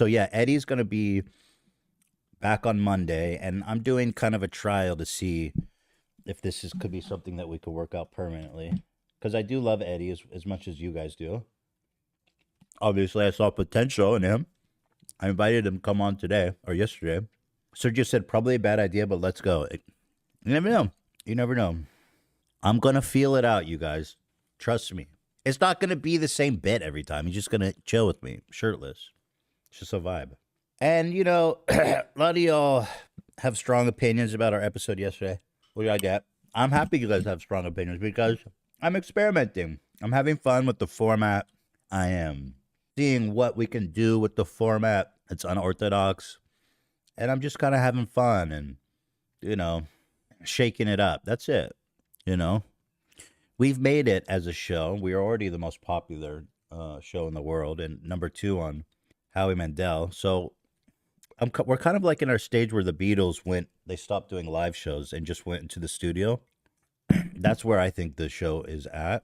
So yeah, Eddie's gonna be back on Monday, and I'm doing kind of a trial to see if this is could be something that we could work out permanently. Because I do love Eddie as much as you guys do. Obviously, I saw potential in him. I invited him to come on today or yesterday. Sergio said probably a bad idea, but let's go. You never know. You never know. I'm gonna feel it out, you guys. Trust me. It's not gonna be the same bit every time. He's just gonna chill with me, shirtless. It's just a vibe. And you know, a lot of y'all have strong opinions about our episode yesterday. What do I get? I'm happy you guys have strong opinions because I'm experimenting. I'm having fun with the format. I am seeing what we can do with the format. It's unorthodox. And I'm just kind of having fun and, you know, shaking it up. That's it. You know, we've made it as a show. We are already the most popular show in the world and number 2 on Howie Mandel. So we're kind of like in our stage where the Beatles they stopped doing live shows and just went into the studio. That's where I think the show is at.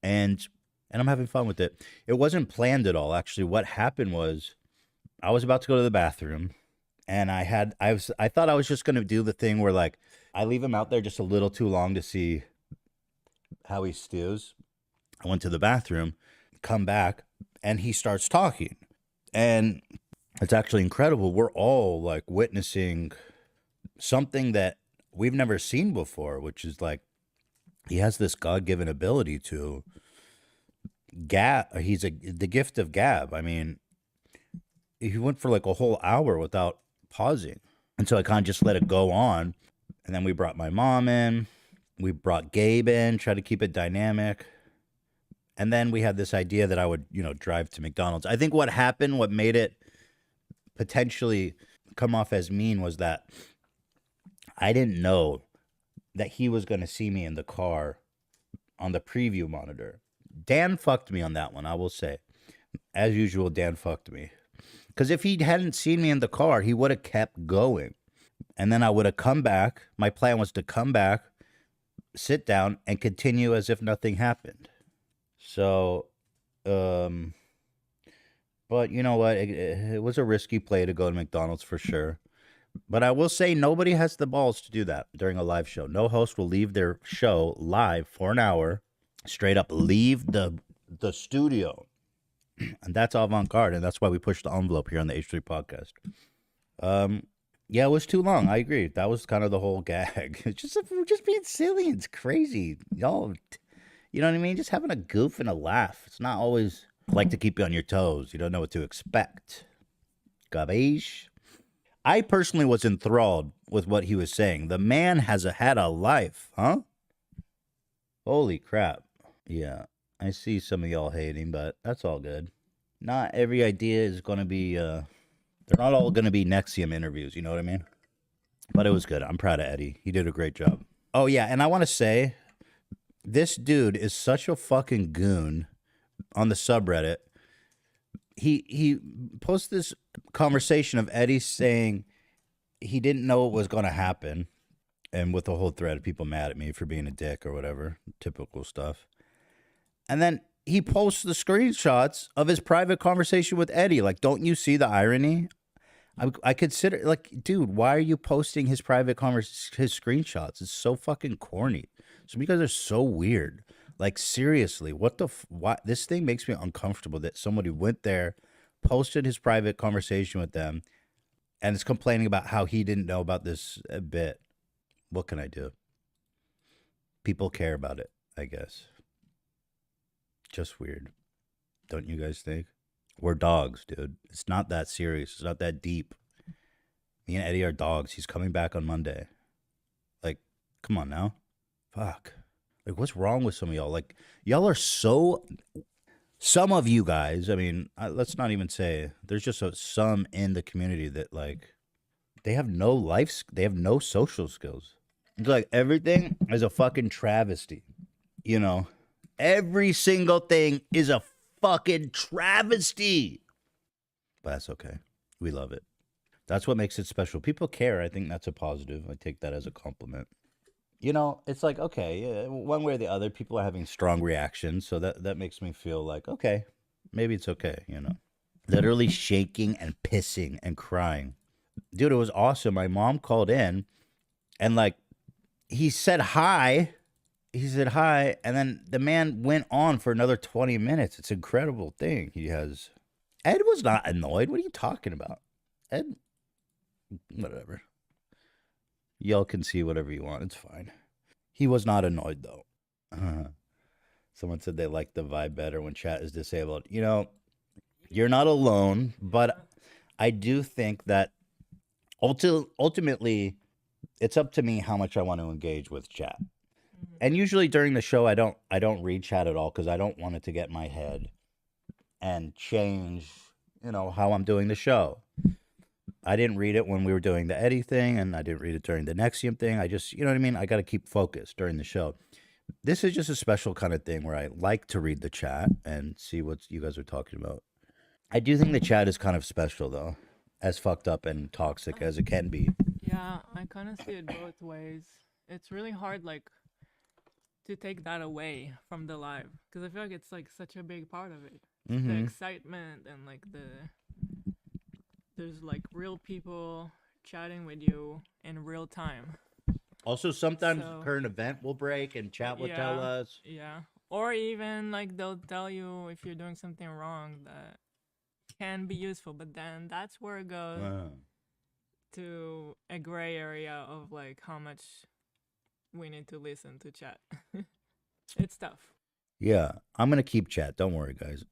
And I'm having fun with it. It wasn't planned at all. Actually, what happened was I was about to go to the bathroom and I thought I was just going to do the thing where like I leave him out there just a little too long to see how he stews. I went to the bathroom, come back, and he starts talking. And it's actually incredible. We're all like witnessing something that we've never seen before, which is like he has this God-given ability to gab. The gift of gab. I mean, he went for like a whole hour without pausing. And so I kind of just let it go on. And then we brought my mom in. We brought Gabe in, tried to keep it dynamic. And then we had this idea that I would, drive to McDonald's. I think what happened, what made it potentially come off as mean was that I didn't know that he was going to see me in the car on the preview monitor. Dan fucked me on that one, I will say. As usual, Dan fucked me. Because if he hadn't seen me in the car, he would have kept going. And then I would have come back. My plan was to come back, sit down, and continue as if nothing happened. So, but you know what? It was a risky play to go to McDonald's for sure. But I will say nobody has the balls to do that during a live show. No host will leave their show live for an hour, straight up leave the studio. And that's avant-garde, and that's why we pushed the envelope here on the H3 podcast. Yeah, it was too long. I agree. That was kind of the whole gag. It's just being silly. It's crazy. Y'all, you know what I mean? Just having a goof and a laugh. It's not always like to keep you on your toes. You don't know what to expect. Garbage. I personally was enthralled with what he was saying. The man has had a life, huh? Holy crap. Yeah, I see some of y'all hating, but that's all good. Not every idea is going to be, they're not all going to be Nexium interviews, you know what I mean? But it was good. I'm proud of Eddie. He did a great job. Oh, yeah, and I want to say, this dude is such a fucking goon on the subreddit. He posted this conversation of Eddie saying he didn't know what was going to happen. And with the whole thread of people mad at me for being a dick or whatever. Typical stuff. And then he posts the screenshots of his private conversation with Eddie. Like, don't you see the irony? I consider, like, dude, why are you posting his private his screenshots? It's so fucking corny. Some of you guys are so weird. Like, seriously, why? This thing makes me uncomfortable that somebody went there, posted his private conversation with them, and is complaining about how he didn't know about this bit. What can I do? People care about it, I guess. Just weird. Don't you guys think? We're dogs, dude. It's not that serious. It's not that deep. Me and Eddie are dogs. He's coming back on Monday. Like, come on now. Fuck. Like, what's wrong with some of y'all? Like, y'all are so... Some of you guys, I mean, let's not even say... There's just some in the community that, like... They have no life... They have no social skills. It's like, everything is a fucking travesty. You know? Every single thing is a fucking travesty. But that's okay. We love it. That's what makes it special. People care. I think that's a positive. I take that as a compliment. You know, it's like, okay, one way or the other, people are having strong reactions. So that makes me feel like, okay, maybe it's okay, you know. literally shaking and pissing and crying. Dude, it was awesome. My mom called in and like he said hi. He said hi, and then the man went on for another 20 minutes. It's an incredible thing he has. Ed was not annoyed. What are you talking about? Ed, whatever. Y'all can see whatever you want. It's fine. He was not annoyed though. Someone said they like the vibe better when chat is disabled. You know, you're not alone, but I do think that ultimately it's up to me how much I want to engage with chat. And usually during the show I don't read chat at all because I don't want it to get in my head and change, how I'm doing the show. I didn't read it when we were doing the Eddie thing, and I didn't read it during the Nexium thing. I just, you know what I mean? I got to keep focused during the show. This is just a special kind of thing where I like to read the chat and see what you guys are talking about. I do think the chat is kind of special, though, as fucked up and toxic as it can be. Yeah, I kind of see it both ways. It's really hard, like, to take that away from the live because I feel like it's like such a big part of it. The Mm-hmm. excitement and like there's like real people chatting with you in real time. Also, sometimes So current event will break and chat will tell yeah, us. yeah. Or even like they'll tell you if you're doing something wrong that can be useful, but then that's where it goes Uh, to a gray area of like how much we need to listen to chat. It's tough. yeah, I'm gonna keep chat. Don't worry, guys.